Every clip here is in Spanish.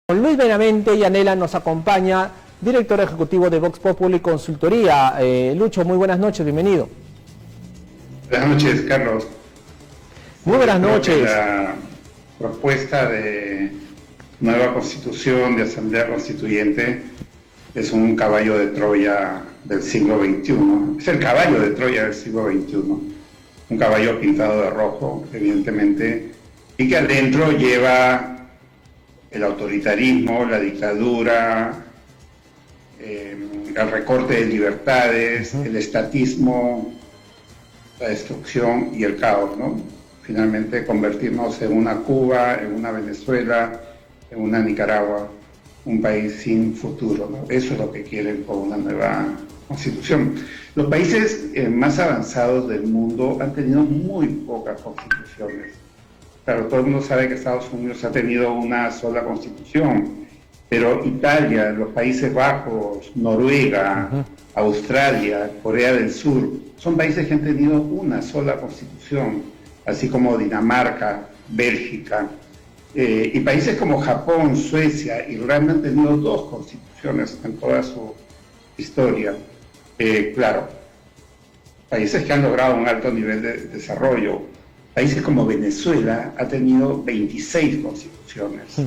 Con Luis Benavente Yanela nos acompaña, director ejecutivo de Vox Populi Consultoría. Lucho, muy buenas noches, bienvenido. Buenas noches, Carlos. Muy buenas noches. La propuesta de nueva constitución, de asamblea constituyente, es un caballo de Troya del siglo XXI. Es el caballo de Troya del siglo XXI. Un caballo pintado de rojo, evidentemente, y que adentro lleva el autoritarismo, la dictadura, el recorte de libertades, el estatismo, la destrucción y el caos, ¿no? Finalmente convertirnos en una Cuba, en una Venezuela, en una Nicaragua, un país sin futuro, ¿no? Eso es lo que quieren con una nueva constitución. Los países más avanzados del mundo han tenido muy pocas constituciones. Claro, todo el mundo sabe que Estados Unidos ha tenido una sola constitución, pero Italia, los Países Bajos, Noruega, Australia, Corea del Sur, son países que han tenido una sola constitución, así como Dinamarca, Bélgica, y países como Japón, Suecia, Irlanda han tenido dos constituciones en toda su historia. Claro, países que han logrado un alto nivel de desarrollo. Países como Venezuela ha tenido 26 constituciones,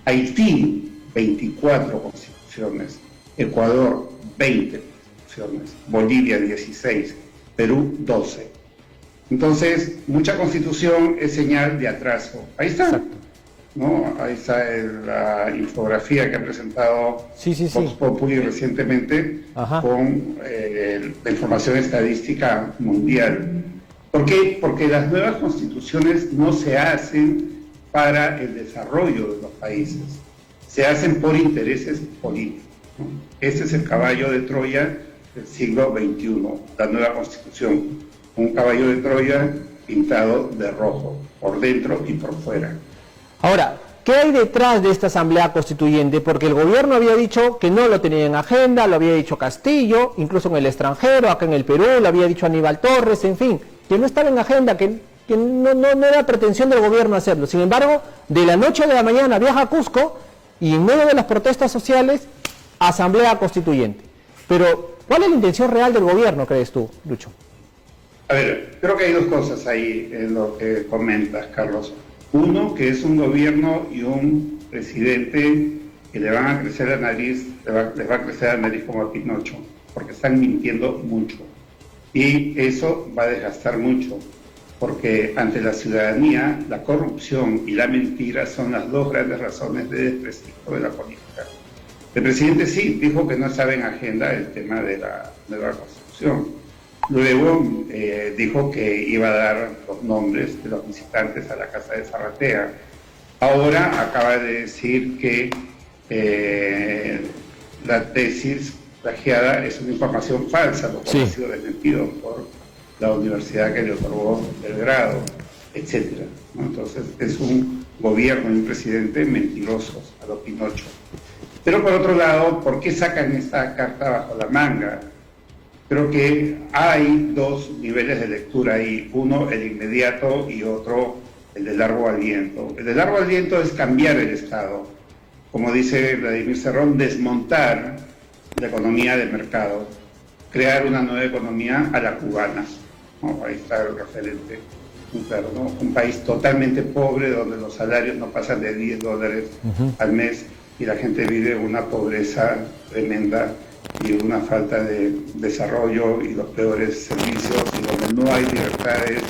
Haití 24 constituciones, Ecuador 20 constituciones, Bolivia 16, Perú 12. Entonces, mucha constitución es señal de atraso. Ahí está, ¿no? Ahí está la infografía que ha presentado Vox Populi recientemente con la información estadística mundial. ¿Por qué? Porque las nuevas constituciones no se hacen para el desarrollo de los países, se hacen por intereses políticos, ¿no? Ese es el caballo de Troya del siglo XXI, la nueva constitución, un caballo de Troya pintado de rojo, por dentro y por fuera. Ahora, ¿qué hay detrás de esta asamblea constituyente? Porque el gobierno había dicho que no lo tenía en agenda, lo había dicho Castillo, incluso en el extranjero, acá en el Perú, lo había dicho Aníbal Torres, en fin, que no estaba en agenda, que no era pretensión del gobierno hacerlo. Sin embargo, de la noche a la mañana viaja a Cusco y en medio de las protestas sociales, asamblea constituyente. Pero, ¿cuál es la intención real del gobierno, crees tú, Lucho? A ver, creo que hay dos cosas ahí en lo que comentas, Carlos. Uno, que es un gobierno y un presidente que le van a crecer la nariz, les va a crecer la nariz como a Pinocho, porque están mintiendo mucho. Y eso va a desgastar mucho, porque ante la ciudadanía, la corrupción y la mentira son las dos grandes razones de desprestigio de la política. El presidente sí dijo que no estaba en agenda el tema de la nueva constitución. Luego dijo que iba a dar los nombres de los visitantes a la casa de Zarratea. Ahora acaba de decir que la tesis plagiada es una información falsa, lo cual ha sido desmentido por la universidad que le otorgó el grado, etc. ¿no? Entonces es un gobierno y un presidente mentirosos a los Pinocho. Pero por otro lado, ¿por qué sacan esta carta bajo la manga? Creo que hay dos niveles de lectura ahí, uno el inmediato y otro el de largo aliento. El de largo aliento es cambiar el Estado, como dice Vladimir Cerrón, desmontar la economía de mercado, crear una nueva economía a la cubana, ¿no? Ahí está el referente, claro, ¿no? Un país totalmente pobre donde los salarios no pasan de $10 al mes y la gente vive una pobreza tremenda y una falta de desarrollo y los peores servicios y donde no hay libertades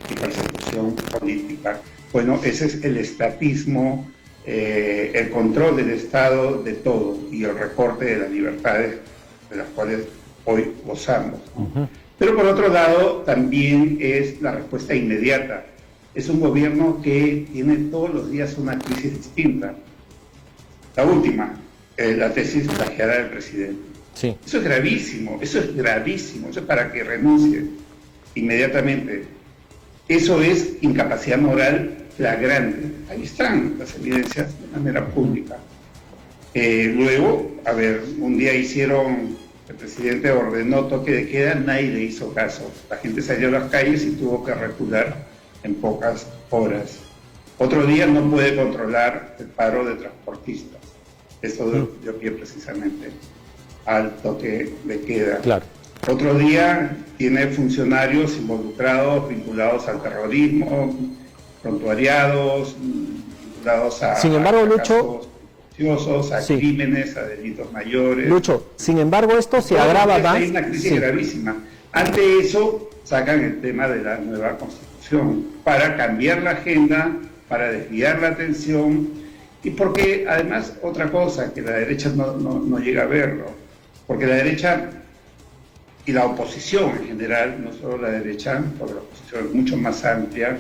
y persecución política. Bueno, ese es el estatismo, el control del Estado de todo y el recorte de las libertades de las cuales hoy gozamos. Pero por otro lado también es la respuesta inmediata. Es un gobierno que tiene todos los días una crisis distinta. La última, la tesis plagiada del presidente. Eso es gravísimo, eso es para que renuncie inmediatamente. Eso es incapacidad moral flagrante. Ahí están las evidencias de manera pública. Luego, a ver, un día el presidente ordenó toque de queda, nadie le hizo caso. La gente salió a las calles y tuvo que recular en pocas horas. Otro día no puede controlar el paro de transportistas. Esto dio pie precisamente al toque de queda. Claro. Otro día tiene funcionarios involucrados, vinculados al terrorismo, prontuariados, vinculados a, sin embargo, a Lucho, casos a sí, crímenes, a delitos mayores. Lucho, sin embargo, esto se agrava más. Hay una crisis sí, gravísima. Ante eso, sacan el tema de la nueva Constitución para cambiar la agenda, para desviar la atención y porque, además, otra cosa que la derecha no llega a verlo, porque la derecha y la oposición en general, no solo la derecha, porque la oposición es mucho más amplia,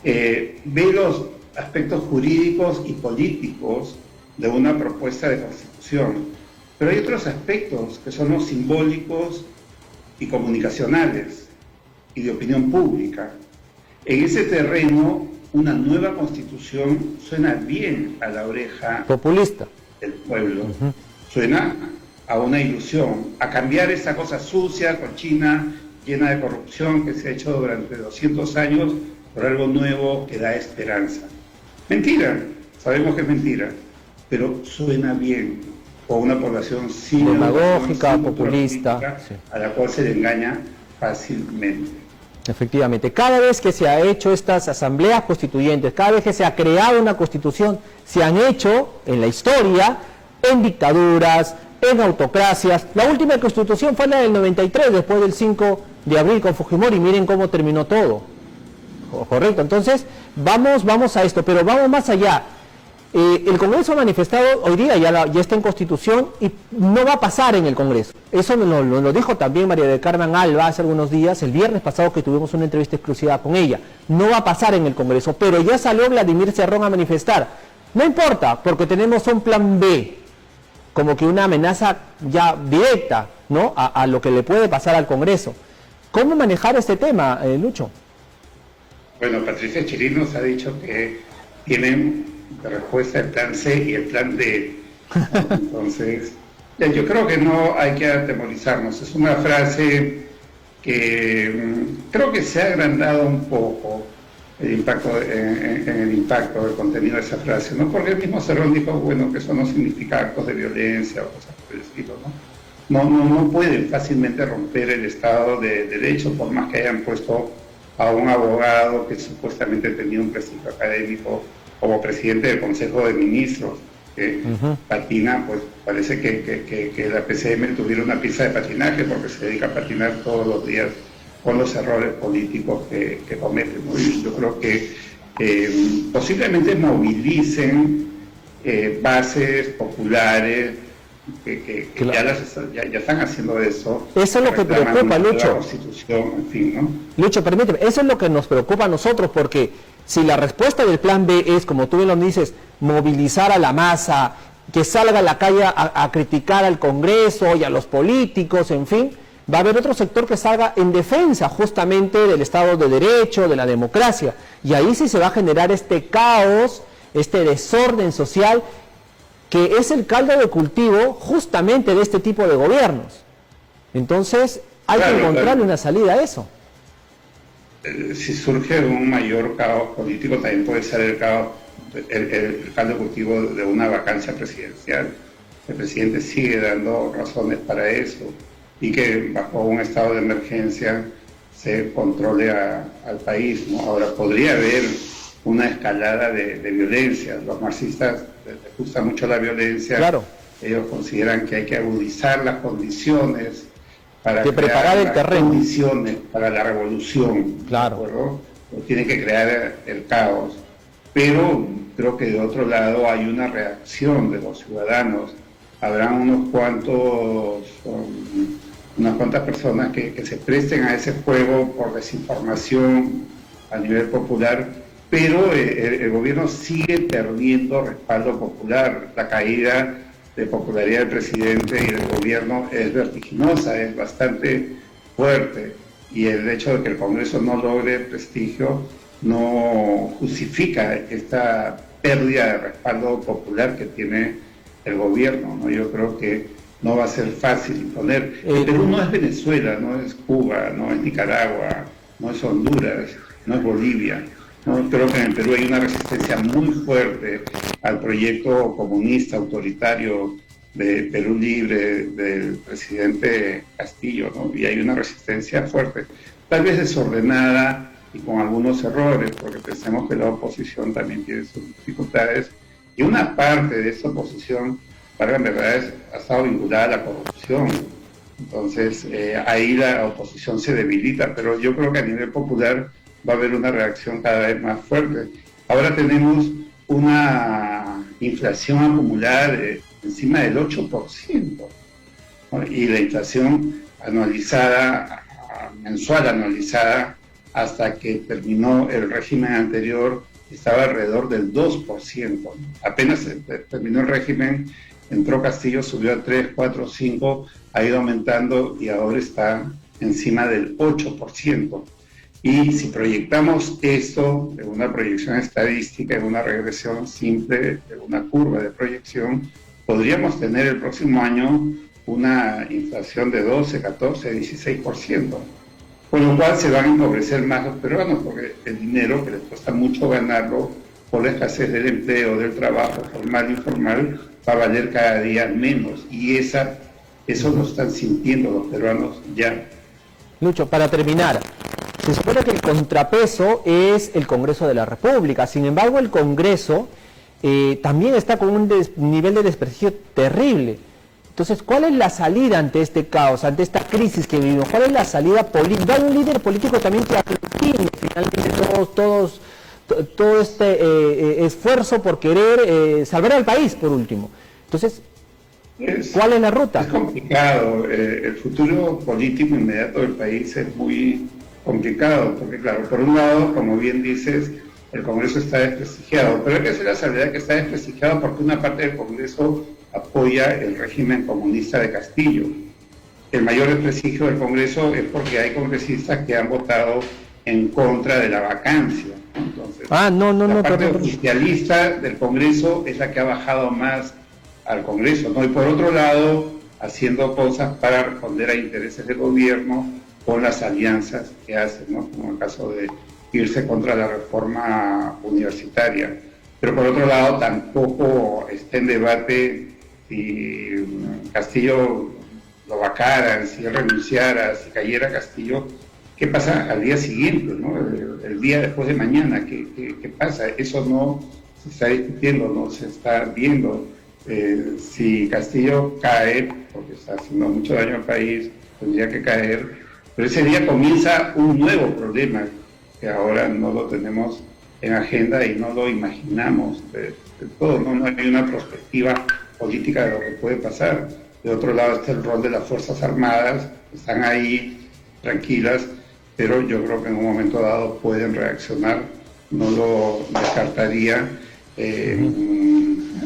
ve los aspectos jurídicos y políticos de una propuesta de constitución. Pero hay otros aspectos que son los simbólicos y comunicacionales y de opinión pública. En ese terreno, una nueva constitución suena bien a la oreja populista del pueblo. Suena a una ilusión, a cambiar esa cosa sucia, cochina, llena de corrupción que se ha hecho durante 200 años por algo nuevo que da esperanza. Mentira, sabemos que es mentira, pero suena bien, con una población sin demagógica, sin populista, política, sí, a la cual se le engaña fácilmente. efectivamente. Cada vez que se ha hecho estas asambleas constituyentes, cada vez que se ha creado una constitución, se han hecho en la historia, en dictaduras, en autocracias. La última constitución fue la del 93, después del 5 de abril con Fujimori, miren cómo terminó todo. Correcto, entonces vamos a esto, pero vamos más allá. El Congreso ha manifestado, hoy día ya está en Constitución y no va a pasar en el Congreso. Eso lo dijo también María del Carmen Alba hace algunos días, el viernes pasado que tuvimos una entrevista exclusiva con ella. No va a pasar en el Congreso, pero ya salió Vladimir Cerrón a manifestar. No importa, porque tenemos un plan B, como que una amenaza ya directa, ¿no?, a lo que le puede pasar al Congreso. ¿Cómo manejar este tema, Lucho? Bueno, Patricia Chirino nos ha dicho que tienen de respuesta el plan C y el plan D. Entonces, yo creo que no hay que atemorizarnos. Es una frase que creo que se ha agrandado un poco el impacto en el impacto del contenido de esa frase, ¿no? Porque el mismo Cerrón dijo, bueno, que eso no significa actos de violencia o cosas por el estilo, ¿no? No pueden fácilmente romper el Estado de Derecho, por más que hayan puesto a un abogado que supuestamente tenía un prestigio académico como presidente del Consejo de Ministros, que patina, pues parece que la PCM tuviera una pista de patinaje porque se dedica a patinar todos los días con los errores políticos que cometen, ¿no? Y yo creo que posiblemente movilicen bases populares que claro, ya están haciendo eso. Eso es lo que preocupa, Lucho. Constitución, en fin, ¿no? Lucho, permíteme, eso es lo que nos preocupa a nosotros, porque si la respuesta del plan B es, como tú bien lo dices, movilizar a la masa, que salga a la calle a criticar al Congreso y a los políticos, en fin, va a haber otro sector que salga en defensa justamente del Estado de Derecho, de la democracia, y ahí sí se va a generar este caos, este desorden social, que es el caldo de cultivo justamente de este tipo de gobiernos. Entonces, hay que encontrarle una salida a eso. Si surge un mayor caos político, también puede ser el caldo de cultivo de una vacancia presidencial. El presidente sigue dando razones para eso y que bajo un estado de emergencia se controle al país, ¿no? Ahora, podría haber una escalada de violencia. Los marxistas les gusta mucho la violencia. Claro. Ellos consideran que hay que agudizar las condiciones para preparar el terreno, condiciones para la revolución. Claro. ¿De acuerdo? Tiene que crear el caos. Pero creo que de otro lado hay una reacción de los ciudadanos. Habrán unas cuantas personas que se presten a ese juego por desinformación a nivel popular, pero el gobierno sigue perdiendo respaldo popular. La caída de popularidad del presidente y del gobierno es vertiginosa, es bastante fuerte, y el hecho de que el Congreso no logre prestigio no justifica esta pérdida de respaldo popular que tiene el gobierno, ¿no? Yo creo que no va a ser fácil imponer. El Perú no es Venezuela, no es Cuba, no es Nicaragua, no es Honduras, no es Bolivia. ¿no? Creo que en el Perú hay una resistencia muy fuerte al proyecto comunista, autoritario de Perú Libre, del presidente Castillo, ¿no? Y hay una resistencia fuerte, tal vez desordenada y con algunos errores, porque pensemos que la oposición también tiene sus dificultades, y una parte de esa oposición, para en verdad, ha estado vinculada a la corrupción. Entonces, ahí la oposición se debilita, pero yo creo que a nivel popular va a haber una reacción cada vez más fuerte. Ahora tenemos una inflación acumulada de encima del 8%, ¿no? Y la inflación anualizada, mensual anualizada, hasta que terminó el régimen anterior, estaba alrededor del 2%. Apenas terminó el régimen, entró Castillo, subió a 3, 4, 5, ha ido aumentando y ahora está encima del 8%. Y si proyectamos esto en una proyección estadística, en una regresión simple, en una curva de proyección, podríamos tener el próximo año una inflación de 12, 14, 16%. Con lo cual se van a empobrecer más los peruanos, porque el dinero que les cuesta mucho ganarlo por la escasez del empleo, del trabajo formal e informal, va a valer cada día menos. Y eso lo están sintiendo los peruanos ya. Lucho, para terminar, se supone que el contrapeso es el Congreso de la República. Sin embargo, el Congreso también está con un nivel de desprestigio terrible. Entonces, ¿cuál es la salida ante este caos, ante esta crisis que vivimos? ¿Cuál es la salida política? Hay un líder político también que aglutine finalmente todo este esfuerzo por querer salvar al país, por último. Entonces, ¿cuál es la ruta? Es complicado. El futuro político inmediato del país es muy complicado, porque claro, por un lado, como bien dices, el Congreso está desprestigiado, pero hay que hacer la salvedad que está desprestigiado porque una parte del Congreso apoya el régimen comunista de Castillo. El mayor desprestigio del Congreso es porque hay congresistas que han votado en contra de la vacancia, ¿no? Entonces, la parte oficialista del Congreso es la que ha bajado más al Congreso, ¿no? Y por otro lado, haciendo cosas para responder a intereses del gobierno con las alianzas que hacen, ¿no? Como el caso de irse contra la reforma universitaria. Pero por otro lado, tampoco está en debate si Castillo lo vacaran, si él renunciara, si cayera Castillo, ¿qué pasa al día siguiente, ¿no? El día después de mañana, ¿qué pasa? Eso no se está discutiendo, no se está viendo. Si Castillo cae, porque está haciendo mucho daño al país, tendría que caer, pero ese día comienza un nuevo problema que ahora no lo tenemos en agenda y no lo imaginamos de todo, ¿no? No hay una perspectiva política de lo que puede pasar. De otro lado está el rol de las Fuerzas Armadas, están ahí tranquilas, pero yo creo que en un momento dado pueden reaccionar, no lo descartaría.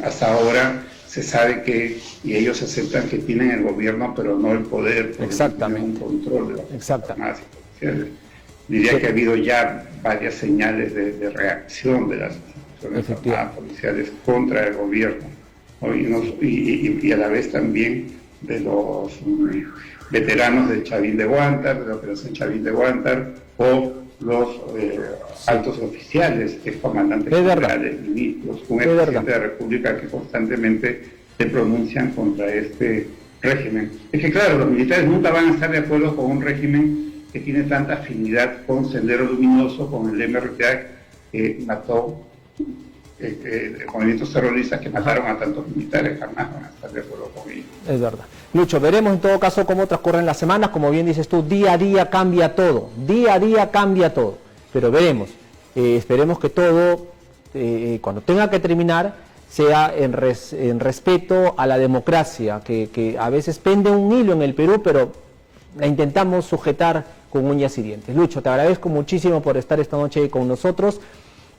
Hasta ahora se sabe que, y ellos aceptan que tienen el gobierno, pero no el poder, porque tienen un control de las Fuerzas Armadas y policiales. Diría que ha habido ya varias señales de reacción de las instituciones armadas policiales contra el gobierno, ¿no? Y a la vez también de los veteranos del Chavín de Huántar, de la Operación Chavín de Huántar, o los altos oficiales, excomandantes generales, ministros, un presidente de la República que constantemente se pronuncian contra este régimen. Es que claro, los militares nunca van a estar de acuerdo con un régimen que tiene tanta afinidad con Sendero Luminoso, con el MRTA, que mató movimientos terroristas que mataron a tantos militares, jamás van a estar de acuerdo con ellos. Es verdad. Lucho, veremos en todo caso cómo transcurren las semanas, como bien dices tú, día a día cambia todo, pero veremos, esperemos que todo, cuando tenga que terminar, sea en respeto a la democracia, que a veces pende un hilo en el Perú, pero la intentamos sujetar con uñas y dientes. Lucho, te agradezco muchísimo por estar esta noche con nosotros.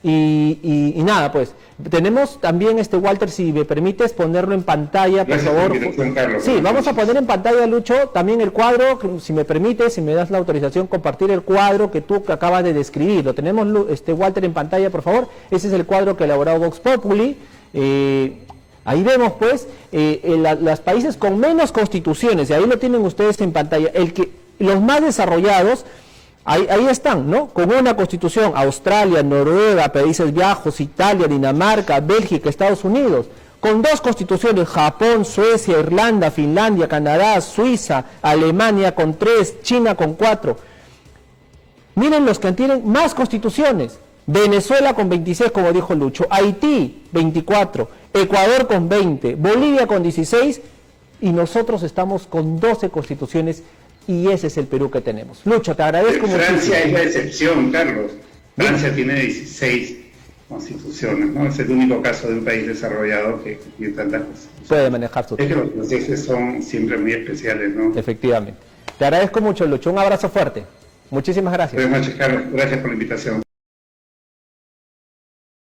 Y nada, pues, tenemos también, Walter, si me permites ponerlo en pantalla, por favor. Carlos, sí, vamos a poner en pantalla, Lucho, también el cuadro, si me permites, si me das la autorización, compartir el cuadro que tú acabas de describir. Lo tenemos, Walter, en pantalla, por favor. Ese es el cuadro que ha elaborado Vox Populi. Ahí vemos, pues, los países con menos constituciones, y ahí lo tienen ustedes en pantalla, los más desarrollados, Ahí están, ¿no? Con una constitución, Australia, Noruega, Países Bajos, Italia, Dinamarca, Bélgica, Estados Unidos. Con 2 constituciones, Japón, Suecia, Irlanda, Finlandia, Canadá, Suiza, Alemania con 3, China con 4. Miren los que tienen más constituciones. Venezuela con 26, como dijo Lucho, Haití 24, Ecuador con 20, Bolivia con 16 y nosotros estamos con 12 constituciones y ese es el Perú que tenemos. Lucho, te agradezco mucho. Francia es la excepción, Carlos. Francia tiene 16 constituciones, ¿no? Es el único caso de un país desarrollado que tiene tantas constituciones. Puede manejar su tiempo. Es que los franceses son siempre muy especiales, ¿no? Efectivamente. Te agradezco mucho, Lucho. Un abrazo fuerte. Muchísimas gracias. Buenas noches, Carlos. Gracias por la invitación.